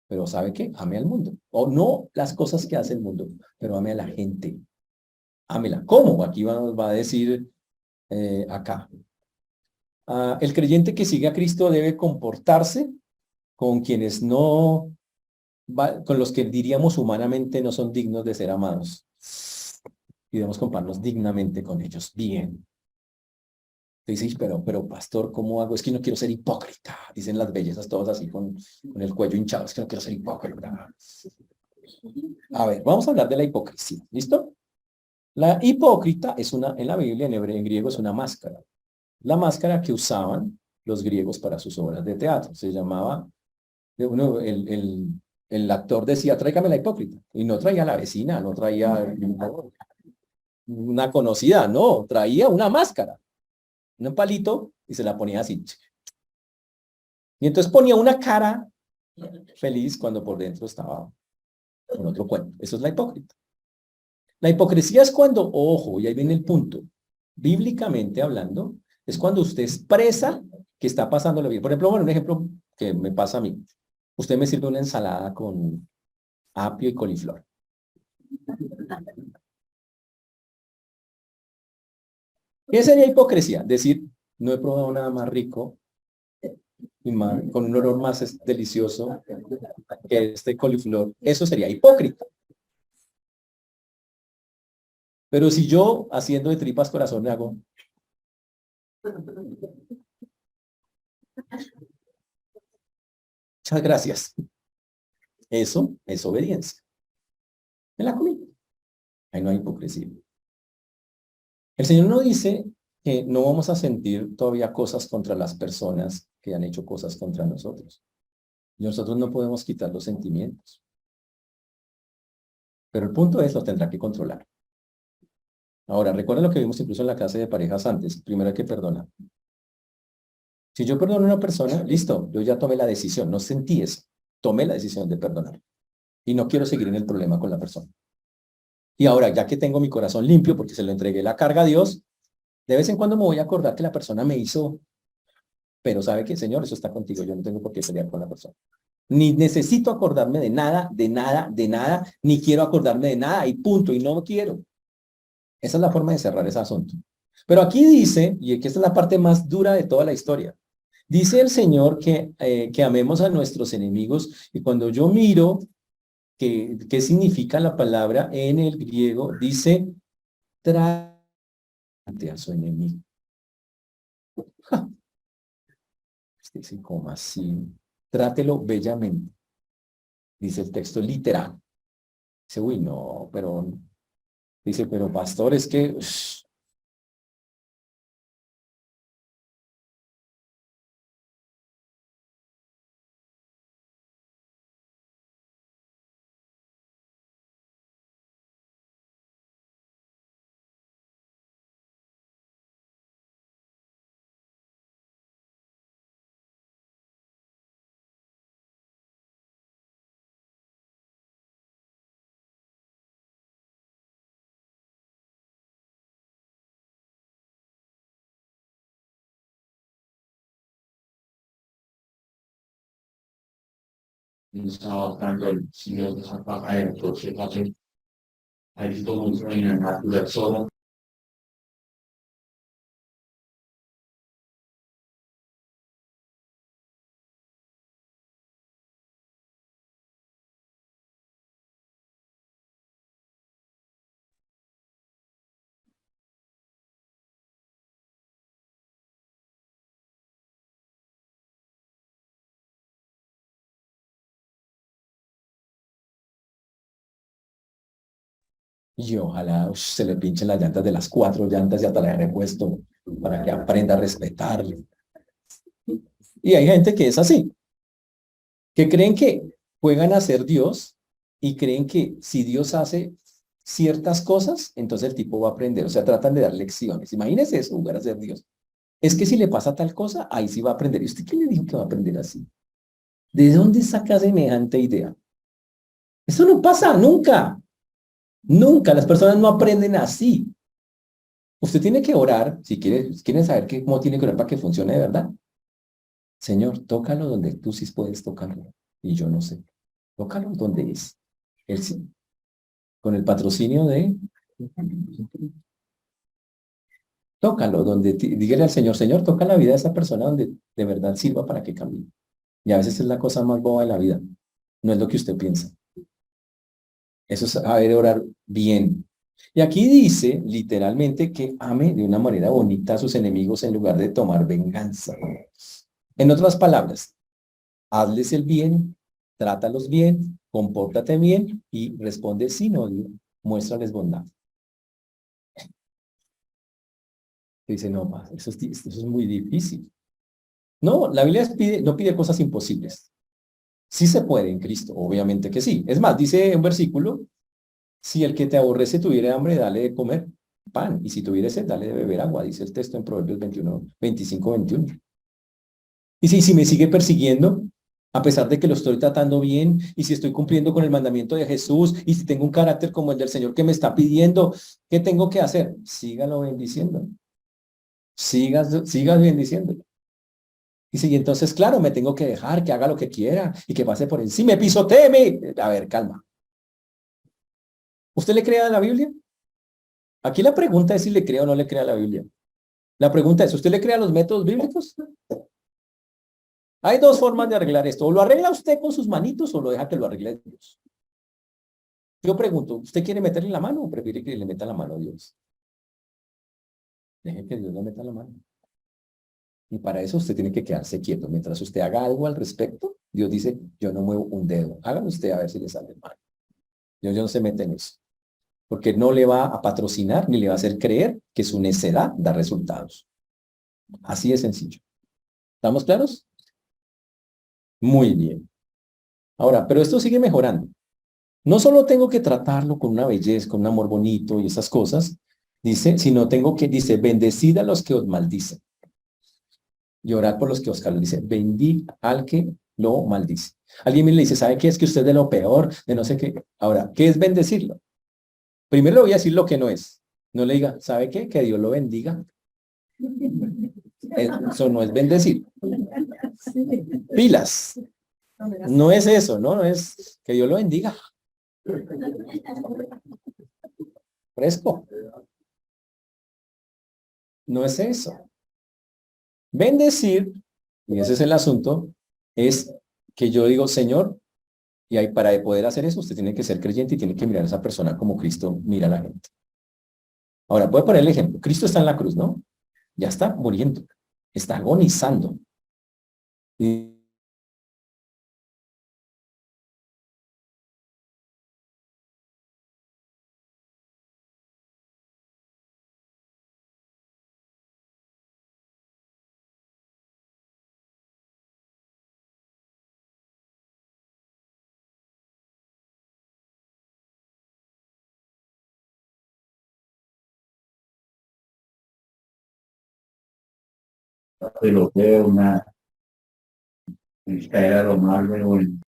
Pero ¿sabe qué? Ame al mundo. O no las cosas que hace el mundo, pero ame a la gente. Ámela. ¿Cómo? Aquí va a decir acá. El creyente que sigue a Cristo debe comportarse con quienes no, con los que diríamos humanamente no son dignos de ser amados. Y debemos compararnos dignamente con ellos. Bien. Dices, pero pastor, ¿cómo hago? Es que no quiero ser hipócrita. Dicen las bellezas todas así con el cuello hinchado. Es que no quiero ser hipócrita. A ver, vamos a hablar de la hipocresía. ¿Listo? La hipócrita es una, en la Biblia, en hebreo, en griego, es una máscara. La máscara que usaban los griegos para sus obras de teatro. Se llamaba, uno, el actor decía, tráigame la hipócrita. Y no traía a la vecina, no traía una conocida, no, traía una máscara, un palito y se la ponía así. Y entonces ponía una cara feliz cuando por dentro estaba con otro cuento. Eso es la hipócrita. La hipocresía es cuando, ojo, y ahí viene el punto, bíblicamente hablando, es cuando usted expresa que está pasándolo bien. Por ejemplo, bueno, un ejemplo que me pasa a mí. Usted me sirve una ensalada con apio y coliflor. ¿Qué sería hipocresía? Decir, no he probado nada más rico y más, con un olor más delicioso que este coliflor. Eso sería hipócrita. Pero si yo, haciendo de tripas corazón, me hago, muchas gracias. Eso es obediencia. Me la comí. Ahí no hay hipocresía. El Señor no dice que no vamos a sentir todavía cosas contra las personas que han hecho cosas contra nosotros. Y nosotros no podemos quitar los sentimientos. Pero el punto es, lo tendrá que controlar. Ahora, recuerden lo que vimos incluso en la clase de parejas antes. Primero hay que perdonar. Si yo perdono a una persona, listo, yo ya tomé la decisión, no sentí eso. Tomé la decisión de perdonar. Y no quiero seguir en el problema con la persona. Y ahora, ya que tengo mi corazón limpio, porque se lo entregué la carga a Dios, de vez en cuando me voy a acordar que la persona me hizo, pero ¿sabe qué, Señor? Eso está contigo, yo no tengo por qué pelear con la persona. Ni necesito acordarme de nada, de nada, de nada, ni quiero acordarme de nada, y punto, y no quiero. Esa es la forma de cerrar ese asunto. Pero aquí dice, y que esta es la parte más dura de toda la historia, dice el Señor que amemos a nuestros enemigos, y cuando yo miro qué significa la palabra en el griego, dice, trate a su enemigo. Dice, ¿cómo así? Trátelo bellamente, dice el texto literal. Dice, uy, no, pero, dice, pero pastor, es que, estaba dando el Señor de Zapata, entonces ahí todo en la persona. Y ojalá se le pinchen las llantas de las 4 llantas y hasta la de repuesto para que aprenda a respetarlo. Y hay gente que es así, que creen que juegan a ser Dios y creen que si Dios hace ciertas cosas, entonces el tipo va a aprender. O sea, tratan de dar lecciones. Imagínese eso, jugar a ser Dios. Es que si le pasa tal cosa, ahí sí va a aprender. ¿Y usted qué le dijo que va a aprender así? ¿De dónde saca semejante idea? Eso no pasa nunca. Nunca. Las personas no aprenden así. Usted tiene que orar, si quiere saber cómo tiene que orar para que funcione de verdad. Señor, tócalo donde tú sí puedes tocarlo. Y yo no sé. Tócalo donde es. Él sí. Con el patrocinio de... Tócalo donde... Dígale al Señor, Señor, toca la vida de esa persona donde de verdad sirva para que cambie. Y a veces es la cosa más boba de la vida. No es lo que usted piensa. Eso es saber orar bien. Y aquí dice literalmente que ame de una manera bonita a sus enemigos en lugar de tomar venganza. En otras palabras, hazles el bien, trátalos bien, compórtate bien y responde sin odio, muéstrales bondad. Dice, no, eso es muy difícil. No, la Biblia no pide cosas imposibles. Sí se puede en Cristo, obviamente que sí. Es más, dice un versículo, si el que te aborrece tuviera hambre, dale de comer pan, y si tuviera sed, dale de beber agua, dice el texto en Proverbios 21, 25, 21. Y si me sigue persiguiendo, a pesar de que lo estoy tratando bien, y si estoy cumpliendo con el mandamiento de Jesús, y si tengo un carácter como el del Señor que me está pidiendo, ¿qué tengo que hacer? Sígalo bendiciendo. Sigas bendiciendo. Y si entonces, claro, me tengo que dejar que haga lo que quiera y que pase por encima, me pisoteeme. A ver, calma. ¿Usted le cree a la Biblia? Aquí la pregunta es si le cree o no le cree a la Biblia. La pregunta es, ¿usted le cree a los métodos bíblicos? Hay dos formas de arreglar esto. O lo arregla usted con sus manitos o lo deja que lo arregle Dios. Yo pregunto, ¿usted quiere meterle la mano o prefiere que le meta la mano a Dios? Deje que Dios le meta la mano. Y para eso usted tiene que quedarse quieto. Mientras usted haga algo al respecto, Dios dice, yo no muevo un dedo. Hágalo usted a ver si le sale mal. Dios no se mete en eso. Porque no le va a patrocinar ni le va a hacer creer que su necedad da resultados. Así de sencillo. ¿Estamos claros? Muy bien. Ahora, pero esto sigue mejorando. No solo tengo que tratarlo con una belleza, con un amor bonito y esas cosas, dice, sino tengo que, dice, bendecid a los que os maldicen y orad por los que os calumnian. Dice, bendí al que lo maldice. Alguien me le dice, ¿sabe qué es que usted es de lo peor, de no sé qué? Ahora, ¿qué es bendecirlo? Primero le voy a decir lo que no es. No le diga, ¿sabe qué? Que Dios lo bendiga. Eso no es bendecir. Pilas. No es eso, ¿no? No es que Dios lo bendiga. Fresco. No es eso. Bendecir, y ese es el asunto, es que yo digo, Señor, y ahí para poder hacer eso, usted tiene que ser creyente y tiene que mirar a esa persona como Cristo mira a la gente. Ahora, voy a poner el ejemplo. Cristo está en la cruz, ¿no? Ya está muriendo, está agonizando. Y Pero veo una era lo más bueno.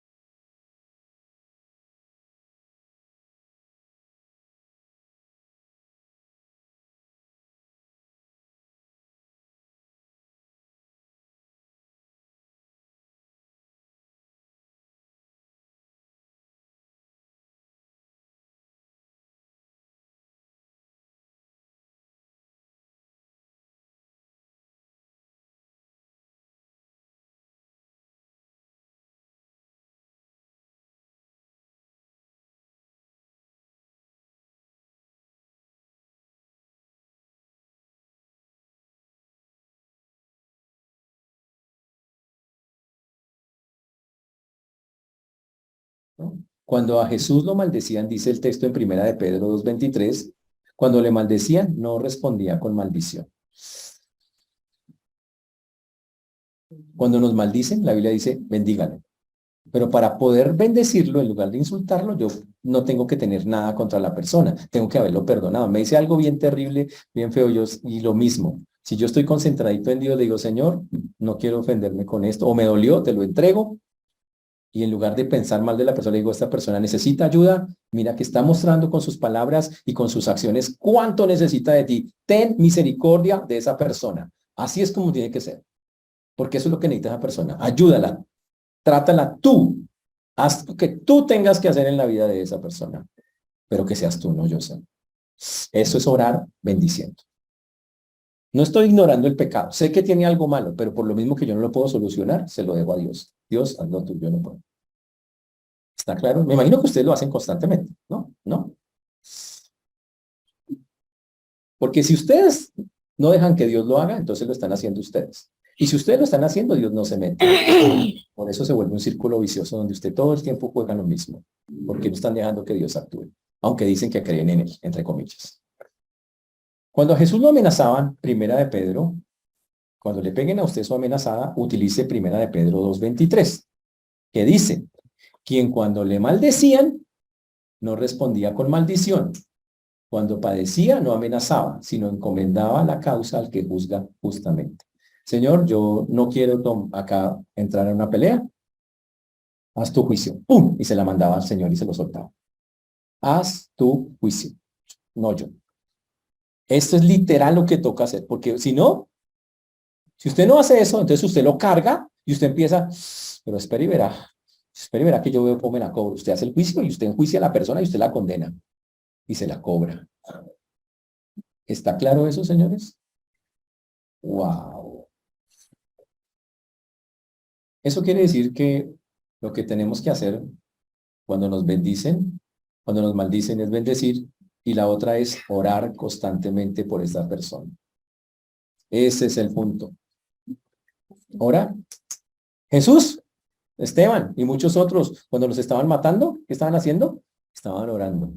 ¿no? Cuando a Jesús lo maldecían, dice el texto en Primera de Pedro 2:23, cuando le maldecían, no respondía con maldición. Cuando nos maldicen, la Biblia dice, bendíganlo. Pero para poder bendecirlo, en lugar de insultarlo, yo no tengo que tener nada contra la persona, tengo que haberlo perdonado. Me dice algo bien terrible, bien feo, y lo mismo. Si yo estoy concentradito en Dios, le digo, Señor, no quiero ofenderme con esto, o me dolió, te lo entrego, y en lugar de pensar mal de la persona, le digo, esta persona necesita ayuda, mira que está mostrando con sus palabras y con sus acciones cuánto necesita de ti. Ten misericordia de esa persona. Así es como tiene que ser, porque eso es lo que necesita esa persona. Ayúdala. Trátala tú. Haz lo que tú tengas que hacer en la vida de esa persona. Pero que seas tú, no yo sé. Eso es orar bendiciendo. No estoy ignorando el pecado. Sé que tiene algo malo, pero por lo mismo que yo no lo puedo solucionar, se lo dejo a Dios. Dios, hazlo tú, yo no puedo. ¿Está claro? Me imagino que ustedes lo hacen constantemente, ¿no? ¿No? Porque si ustedes no dejan que Dios lo haga, entonces lo están haciendo ustedes. Y si ustedes lo están haciendo, Dios no se mete. Por eso se vuelve un círculo vicioso donde usted todo el tiempo juega lo mismo. Porque no están dejando que Dios actúe. Aunque dicen que creen en él, entre comillas. Cuando a Jesús lo amenazaban, Primera de Pedro, cuando le peguen a usted su amenazada, utilice Primera de Pedro 2:23, que dice, quien cuando le maldecían, no respondía con maldición. Cuando padecía, no amenazaba, sino encomendaba la causa al que juzga justamente. Señor, yo no quiero acá entrar en una pelea. Haz tu juicio. ¡Pum! Y se la mandaba al Señor y se lo soltaba. Haz tu juicio. No yo. Esto es literal lo que toca hacer. Porque si no, si usted no hace eso, entonces usted lo carga y usted empieza, pero espera y verá. Espera y verá que yo veo cómo me la cobro. Usted hace el juicio y usted enjuicia a la persona y usted la condena. Y se la cobra. ¿Está claro eso, señores? ¡Wow! Eso quiere decir que lo que tenemos que hacer cuando nos bendicen, cuando nos maldicen es bendecir, y la otra es orar constantemente por esa persona. Ese es el punto. Ahora, Jesús, Esteban y muchos otros, cuando los estaban matando, ¿qué estaban haciendo? Estaban orando,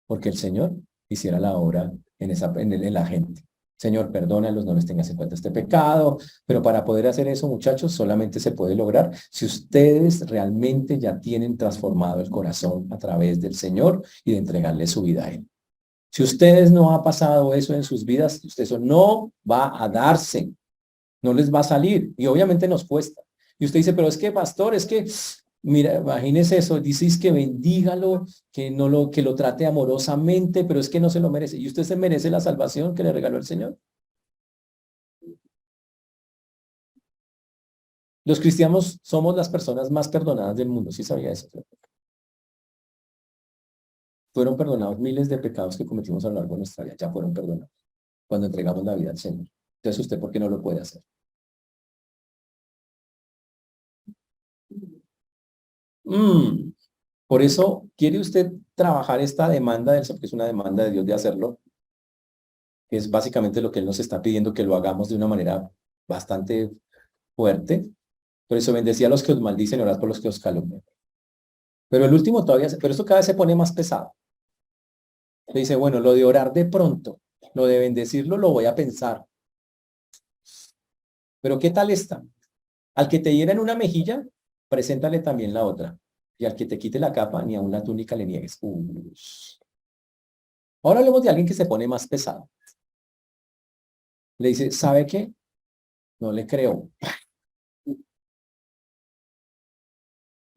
porque el Señor hiciera la obra en la gente. Señor, perdónalos, no les tengas en cuenta este pecado, pero para poder hacer eso, muchachos, solamente se puede lograr si ustedes realmente ya tienen transformado el corazón a través del Señor y de entregarle su vida a Él. Si ustedes no ha pasado eso en sus vidas, eso no va a darse, no les va a salir, y obviamente nos cuesta. Y usted dice, pero es que, pastor, es que, mira, imagínese eso, dices que bendígalo, que lo trate amorosamente, pero es que no se lo merece. ¿Y usted se merece la salvación que le regaló el Señor? Los cristianos somos las personas más perdonadas del mundo, ¿sí sabía eso? Fueron perdonados miles de pecados que cometimos a lo largo de nuestra vida, ya fueron perdonados cuando entregamos la vida al Señor. Entonces, ¿usted por qué no lo puede hacer? Por eso, ¿quiere usted trabajar esta demanda del Señor, que es una demanda de Dios de hacerlo? Que es básicamente lo que Él nos está pidiendo, que lo hagamos de una manera bastante fuerte. Por eso bendecía a los que os maldicen y orad por los que os calumnian. Pero el último todavía, pero esto cada vez se pone más pesado. Le dice, bueno, lo de orar de pronto, lo de bendecirlo lo voy a pensar. Pero ¿qué tal está? Al que te hiera en una mejilla, preséntale también la otra. Y al que te quite la capa, ni aun la túnica le niegues. Ahora hablemos de alguien que se pone más pesado. Le dice, ¿sabe qué? No le creo.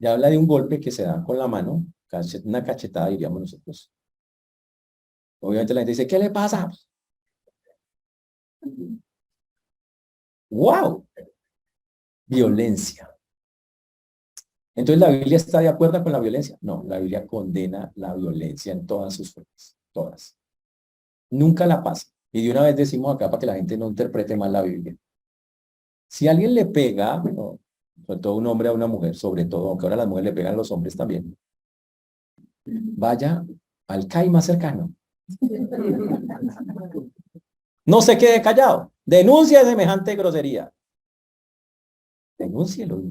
Ya habla de un golpe que se da con la mano, una cachetada, diríamos nosotros. Obviamente la gente dice, ¿qué le pasa? ¡Wow! Violencia. Entonces, ¿la Biblia está de acuerdo con la violencia? No, la Biblia condena la violencia en todas sus formas, todas. Nunca la pasa. Y de una vez decimos acá para que la gente no interprete mal la Biblia. Si alguien le pega, bueno, sobre todo un hombre a una mujer, sobre todo, aunque ahora las mujeres le pegan a los hombres también, vaya al CAI más cercano. No se quede callado. Denuncia semejante grosería. Denúncielo.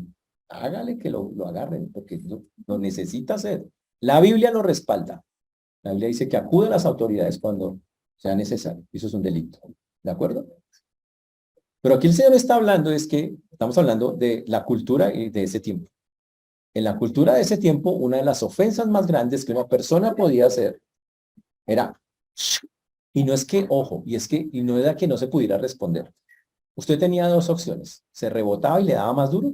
hágale que lo agarren, porque lo necesita hacer. La Biblia lo respalda. La Biblia dice que acude a las autoridades cuando sea necesario. Eso es un delito. ¿De acuerdo? Pero aquí el Señor está hablando, es que estamos hablando de la cultura y de ese tiempo. En la cultura de ese tiempo, una de las ofensas más grandes que una persona podía hacer era, y no es que, ojo, y no era que no se pudiera responder. Usted tenía dos opciones, se rebotaba y le daba más duro,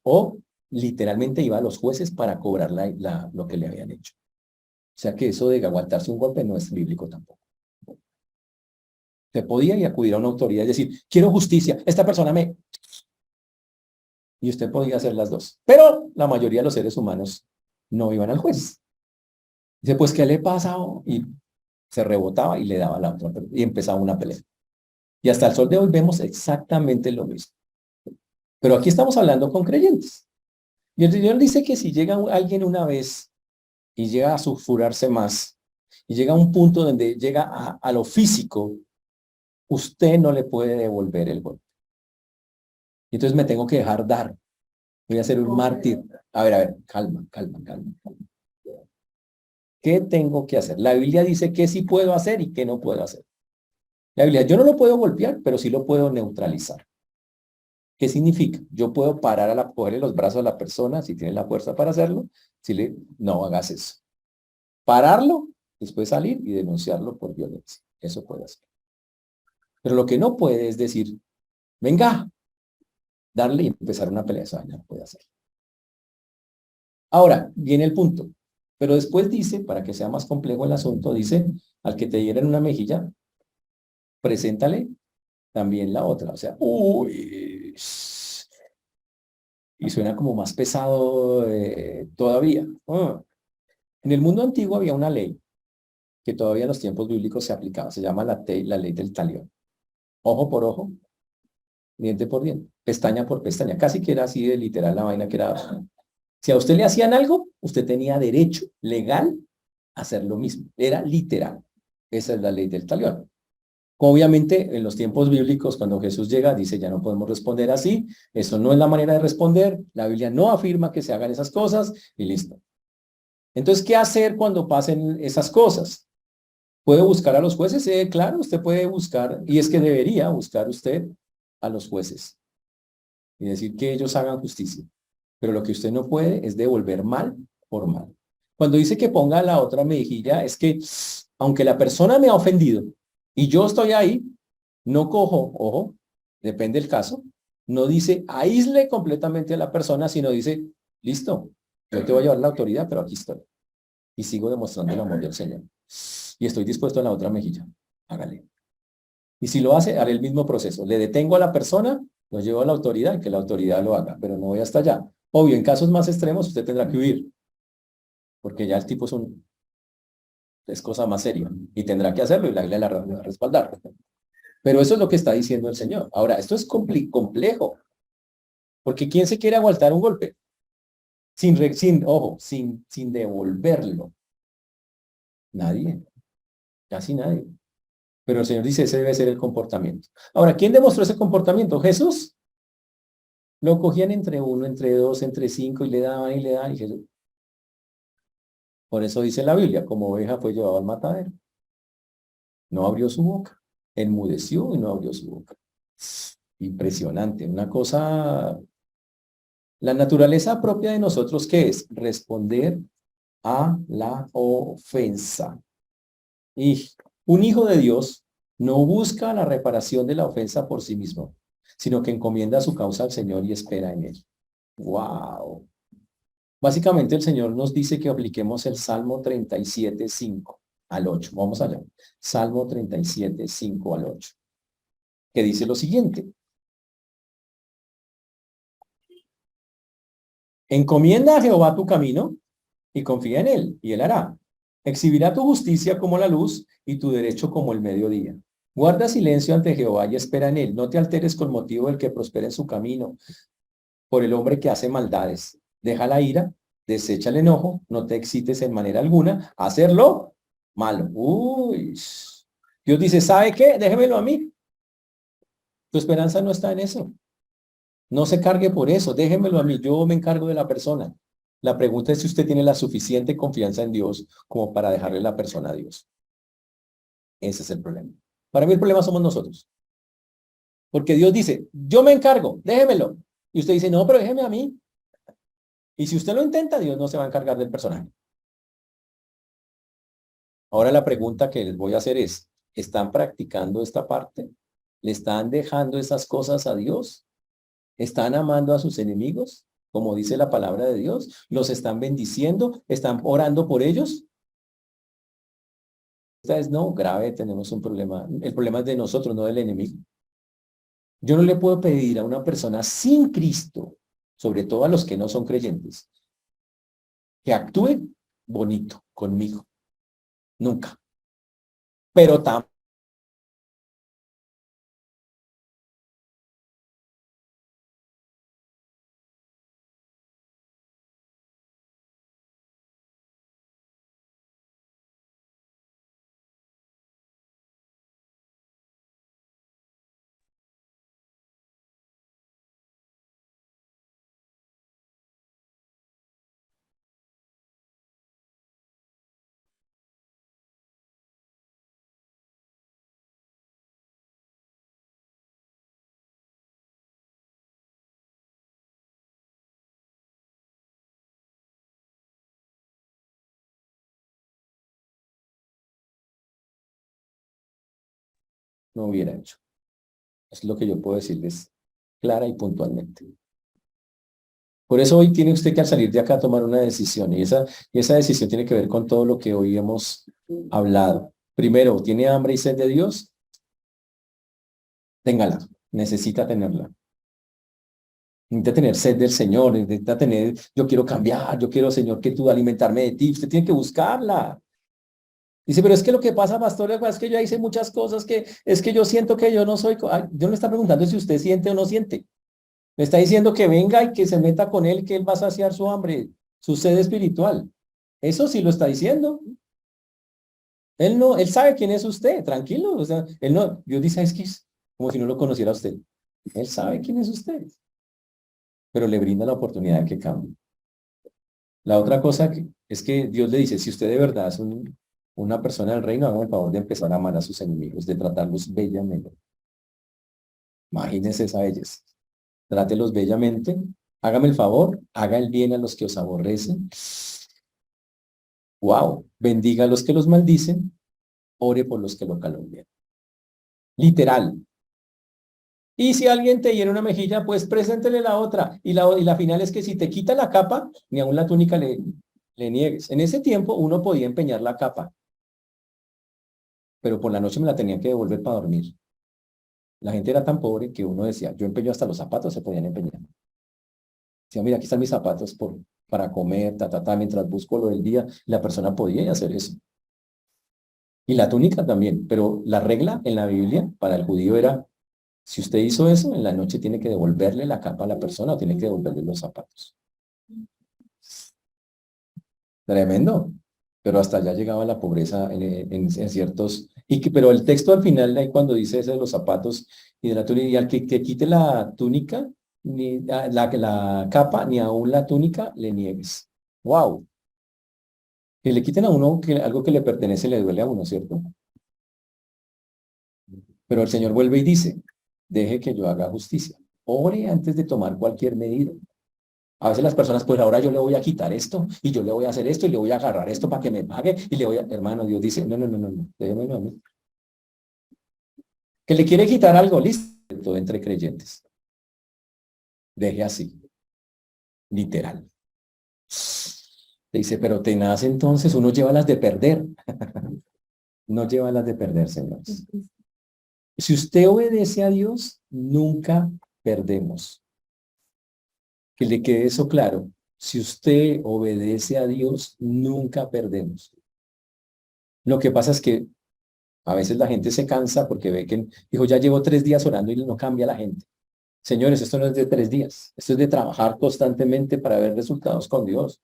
o literalmente iba a los jueces para cobrar lo que le habían hecho. O sea que eso de aguantarse un golpe no es bíblico tampoco. Se podía y acudir a una autoridad y decir, quiero justicia, esta persona me... Y usted podía hacer las dos. Pero la mayoría de los seres humanos no iban al juez. Dice, pues, ¿qué le pasa? Y se rebotaba y le daba la otra, y empezaba una pelea. Y hasta el sol de hoy vemos exactamente lo mismo. Pero aquí estamos hablando con creyentes. Y el Señor dice que si llega alguien una vez y llega a sulfurarse más, y llega a un punto donde llega a lo físico, usted no le puede devolver el golpe. Y entonces me tengo que dejar dar. Voy a ser un mártir. A ver, calma. ¿Qué tengo que hacer? La Biblia dice qué sí puedo hacer y qué no puedo hacer. La Biblia, yo no lo puedo golpear, pero sí lo puedo neutralizar. ¿Qué significa? Yo puedo parar cogerle los brazos a la persona, si tiene la fuerza para hacerlo, no hagas eso. Pararlo, después salir y denunciarlo por violencia. Eso puede hacer. Pero lo que no puede es decir, venga, darle y empezar una pelea. Eso no puede hacer. Ahora, viene el punto. Pero después dice, para que sea más complejo el asunto, dice, al que te dieran una mejilla, preséntale también la otra. O sea, uy, y suena como más pesado todavía. En el mundo antiguo había una ley que todavía en los tiempos bíblicos se aplicaba. Se llama la ley del talión. Ojo por ojo, diente por diente, pestaña por pestaña. Casi que era así de literal la vaina que era. Si a usted le hacían algo, usted tenía derecho legal a hacer lo mismo. Era literal. Esa es la ley del talión. Obviamente, en los tiempos bíblicos, cuando Jesús llega, dice, ya no podemos responder así. Eso no es la manera de responder. La Biblia no afirma que se hagan esas cosas y listo. Entonces, ¿qué hacer cuando pasen esas cosas? ¿Puede buscar a los jueces? Claro, usted puede buscar, y es que debería buscar usted a los jueces y decir que ellos hagan justicia. Pero lo que usted no puede es devolver mal por mal. Cuando dice que ponga la otra mejilla, es que aunque la persona me ha ofendido y yo estoy ahí, no cojo, ojo, depende del caso, no dice aísle completamente a la persona, sino dice, listo, yo te voy a llevar la autoridad, pero aquí estoy. Y sigo demostrando el amor del Señor. Y estoy dispuesto a la otra mejilla. Hágale. Y si lo hace, haré el mismo proceso. Le detengo a la persona, lo llevo a la autoridad y que la autoridad lo haga, pero no voy hasta allá. Obvio, en casos más extremos usted tendrá que huir, porque ya el tipo es cosa más seria y tendrá que hacerlo y la Biblia la va a respaldar. Pero eso es lo que está diciendo el Señor. Ahora, esto es complejo, porque ¿quién se quiere aguantar un golpe? Sin devolverlo. Nadie, casi nadie. Pero el Señor dice, ese debe ser el comportamiento. Ahora, ¿quién demostró ese comportamiento? Jesús. Lo cogían entre uno, entre dos, entre cinco y le daban y le daban. Y Jesús. Por eso dice la Biblia, como oveja fue llevado al matadero. No abrió su boca. Enmudeció y no abrió su boca. Impresionante. Una cosa... La naturaleza propia de nosotros, ¿qué es? Responder a la ofensa. Y un hijo de Dios no busca la reparación de la ofensa por sí mismo, sino que encomienda su causa al Señor y espera en él. ¡Wow! Básicamente el Señor nos dice que apliquemos el Salmo 37, 5 al 8. Vamos allá. Salmo 37, 5 al 8. Que dice lo siguiente. Encomienda a Jehová tu camino y confía en él, y él hará. Exhibirá tu justicia como la luz y tu derecho como el mediodía. Guarda silencio ante Jehová y espera en él. No te alteres con motivo del que prospera en su camino, por el hombre que hace maldades. Deja la ira, desecha el enojo, no te excites en manera alguna. Hacerlo malo. Uy. Dios dice, ¿sabe qué? Déjemelo a mí. Tu esperanza no está en eso. No se cargue por eso, déjemelo a mí, yo me encargo de la persona. La pregunta es si usted tiene la suficiente confianza en Dios como para dejarle la persona a Dios. Ese es el problema. Para mí el problema somos nosotros. Porque Dios dice, yo me encargo, déjemelo. Y usted dice, no, pero déjeme a mí. Y si usted lo intenta, Dios no se va a encargar del personaje. Ahora la pregunta que les voy a hacer es, ¿están practicando esta parte? ¿Le están dejando esas cosas a Dios? ¿Están amando a sus enemigos? Como dice la palabra de Dios. ¿Los están bendiciendo? ¿Están orando por ellos? Esta es no grave, tenemos un problema. El problema es de nosotros, no del enemigo. Yo no le puedo pedir a una persona sin Cristo, sobre todo a los que no son creyentes, que actúe bonito conmigo. Nunca. Pero tampoco no hubiera hecho. Es lo que yo puedo decirles clara y puntualmente. Por eso hoy tiene usted que al salir de acá tomar una decisión y esa decisión tiene que ver con todo lo que hoy hemos hablado. Primero, ¿tiene hambre y sed de Dios? Téngala, necesita tenerla. Necesita tener sed del Señor, necesita tener, yo quiero cambiar, yo quiero, Señor, que tú alimentarme de ti. Usted tiene que buscarla. Dice, pero es que lo que pasa, pastor, es que yo hice muchas cosas que es que yo siento que yo no soy. Ay, Dios le está preguntando si usted siente o no siente. Le está diciendo que venga y que se meta con él, que él va a saciar su hambre, su sed espiritual. Eso sí lo está diciendo. Él no, él sabe quién es usted, tranquilo. O sea, él no, Dios dice, es que es como si no lo conociera a usted. Él sabe quién es usted, pero le brinda la oportunidad de que cambie. La otra cosa es que Dios le dice, si usted de verdad es una persona del reino, haga el favor de empezar a amar a sus enemigos, de tratarlos bellamente. Imagínense esa belleza. Trátelos bellamente, hágame el favor, haga el bien a los que os aborrecen. Wow, bendiga a los que los maldicen, ore por los que lo calumnian. Literal. Y si alguien te hiere una mejilla, pues preséntele la otra. Y la final es que si te quita la capa, ni aun la túnica le niegues. En ese tiempo uno podía empeñar la capa, pero por la noche me la tenían que devolver para dormir. La gente era tan pobre que uno decía, yo empeño hasta los zapatos, se podían empeñar. Decía, mira, aquí están mis zapatos para comer, mientras busco lo del día. La persona podía hacer eso. Y la túnica también, pero la regla en la Biblia para el judío era, si usted hizo eso, en la noche tiene que devolverle la capa a la persona o tiene que devolverle los zapatos. Tremendo. Pero hasta allá llegaba la pobreza en ciertos... pero el texto al final, ahí cuando dice eso de los zapatos y de la túnica, y al que quite la túnica, ni la capa, ni aún la túnica, le niegues. ¡Wow! Que le quiten a uno algo que le pertenece le duele a uno, ¿cierto? Pero el Señor vuelve y dice, deje que yo haga justicia. Ore antes de tomar cualquier medida. A veces las personas, pues ahora yo le voy a quitar esto y yo le voy a hacer esto y le voy a agarrar esto para que me pague y le voy a... Hermano, Dios dice, no, no, no, no, no, déjemelo a mí. Que le quiere quitar algo, listo, entre creyentes. Deje así, literal. Dice, pero tenaz entonces, uno lleva las de perder. No lleva las de perder, señores. Si usted obedece a Dios, nunca perdemos. Que le quede eso claro. Si usted obedece a Dios, nunca perdemos. Lo que pasa es que a veces la gente se cansa porque ve que, dijo, ya llevo 3 días orando y no cambia la gente. Señores, esto no es de 3 días. Esto es de trabajar constantemente para ver resultados con Dios.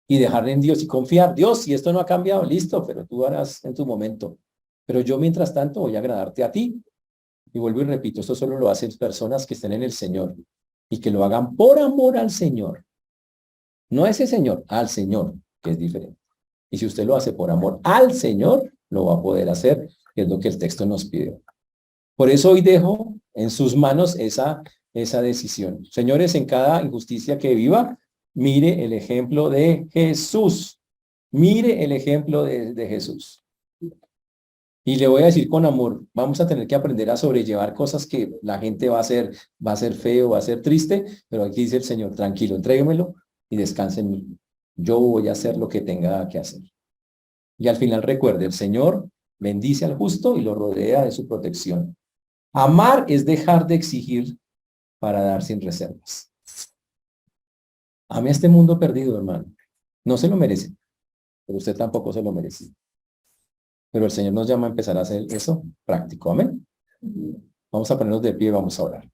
Y dejar en Dios y confiar. Dios, si esto no ha cambiado, listo, pero tú harás en tu momento. Pero yo, mientras tanto, voy a agradarte a ti. Y vuelvo y repito, esto solo lo hacen personas que estén en el Señor. y que lo hagan por amor al Señor. No a ese Señor, al Señor, que es diferente. Y si usted lo hace por amor al Señor, lo va a poder hacer, que es lo que el texto nos pide. Por eso hoy dejo en sus manos esa decisión. Señores, en cada injusticia que viva, mire el ejemplo de Jesús. Mire el ejemplo de Jesús. Y le voy a decir con amor, vamos a tener que aprender a sobrellevar cosas que la gente va a ser feo, va a ser triste, pero aquí dice el Señor, tranquilo, entréguemelo y descanse en mí. Yo voy a hacer lo que tenga que hacer. Y al final recuerde, el Señor bendice al justo y lo rodea de su protección. Amar es dejar de exigir para dar sin reservas. Ame a este mundo perdido, hermano. No se lo merece, pero usted tampoco se lo merece. Pero el Señor nos llama a empezar a hacer eso práctico. Amén. Vamos a ponernos de pie y vamos a orar.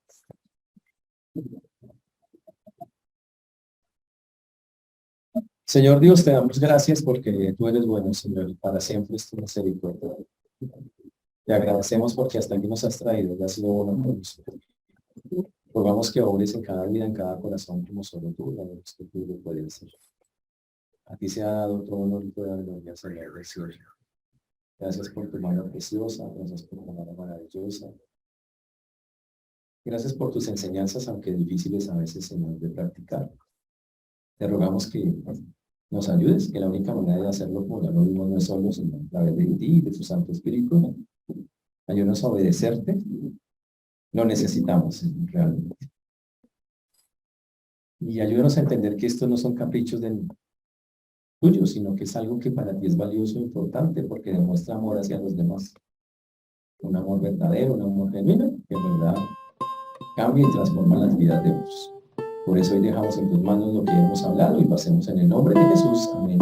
Señor Dios, te damos gracias porque tú eres bueno, Señor, y para siempre es tu misericordia. Te agradecemos porque hasta aquí nos has traído y has sido bueno con nosotros. Rogamos que obres en cada vida, en cada corazón, como solo tú, la verdad es que tú lo puedes hacer. A ti se ha dado todo honor y toda gloria, Señor, recibe. Gracias por tu mano preciosa, gracias por tu mano maravillosa. Gracias por tus enseñanzas, aunque difíciles a veces, Señor, de practicar. Te rogamos que nos ayudes, que la única manera de hacerlo, como ya lo vimos, no es solo, sino a través de ti y de tu Santo Espíritu. Ayúdanos a obedecerte. Lo necesitamos, Señor, realmente. Y ayúdanos a entender que estos no son caprichos tuyos, sino que es algo que para ti es valioso e importante, porque demuestra amor hacia los demás. Un amor verdadero, un amor genuino, que en verdad cambia y transforma las vidas de otros. Por eso hoy dejamos en tus manos lo que hemos hablado y lo hacemos en el nombre de Jesús. Amén.